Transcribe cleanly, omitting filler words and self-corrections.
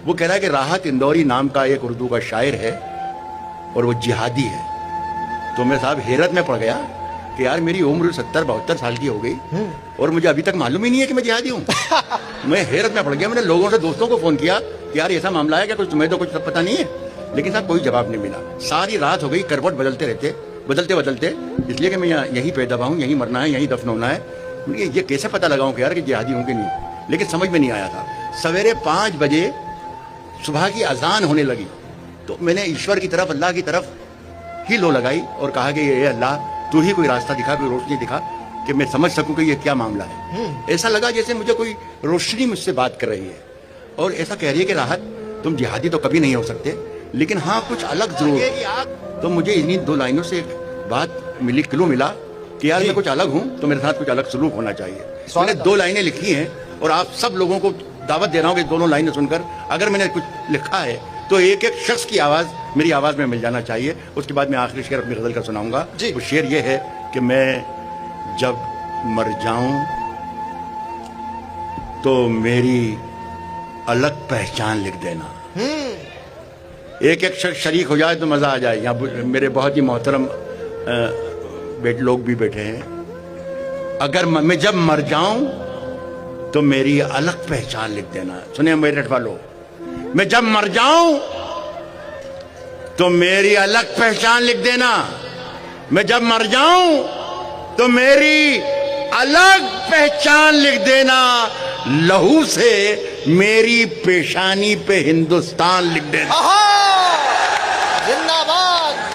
وہ کہہ رہا ہے کہ راحت اندوری نام کا ایک اردو کا شاعر ہے اور وہ جہادی ہے. تو میں صاحب حیرت میں پڑ گیا کہ یار میری عمر 70-72 سال کی ہو گئی اور مجھے ابھی تک معلوم ہی نہیں ہے کہ میں جہادی ہوں. میں حیرت میں پڑ گیا. میں نے لوگوں سے دوستوں کو فون کیا کہ یار ایسا معاملہ ہے کہ کچھ تمہیں تو کچھ پتہ نہیں ہے, لیکن صاحب کوئی جواب نہیں ملا. ساری رات ہو گئی, کروٹ بدلتے اس لیے کہ میں یہیں پیدا ہوا ہوں, یہیں مرنا ہے, یہیں دفن ہونا ہے. یہ کیسے پتہ لگاؤں کہ یار کہ جہادی ہوں کہ نہیں, لیکن سمجھ میں نہیں آیا تھا. سویرے 5 بجے صبح کی اذان ہونے لگی تو میں نے ایشور کی طرف, اللہ کی طرف ہی لو لگائی اور کہا کہ اے اللہ تو ہی کوئی راستہ دکھا, کوئی روشنی دکھا کہ میں سمجھ سکوں کہ یہ کیا معاملہ ہے. ایسا لگا جیسے مجھے کوئی روشنی مجھ سے بات کر رہی ہے اور ایسا کہہ رہی ہے کہ راحت تم جہادی تو کبھی نہیں ہو سکتے, لیکن ہاں کچھ الگ ضرور. تو مجھے انہیں 2 لائنوں سے ایک بات ملی, کلو ملا کہ یار میں کچھ الگ ہوں تو میرے ساتھ کچھ الگ سلوک ہونا چاہیے. میں نے 2 لائنیں لکھی ہیں اور آپ سب لوگوں کو دعوت دے رہا ہوں کہ دونوں لائنیں سن کر اگر میں نے کچھ لکھا ہے تو ایک ایک شخص کی آواز میری آواز میں مل جانا چاہیے. اس کے بعد میں آخری شعر اپنی غزل کا سناؤں گا. وہ شعر یہ ہے کہ میں جب مر جاؤں تو میری الگ پہچان لکھ دینا. ایک ایک شخص شریک ہو جائے تو مزہ آ جائے. یہاں میرے بہت ہی محترم لوگ بھی بیٹھے ہیں. اگر میں جب مر جاؤں تو میری الگ پہچان لکھ دینا. سنیں میرٹھ والوں, میں جب مر جاؤں تو میری الگ پہچان لکھ دینا. میں جب مر جاؤں تو میری الگ پہچان لکھ دینا. لہو سے میری پیشانی پہ ہندوستان لکھ دینا.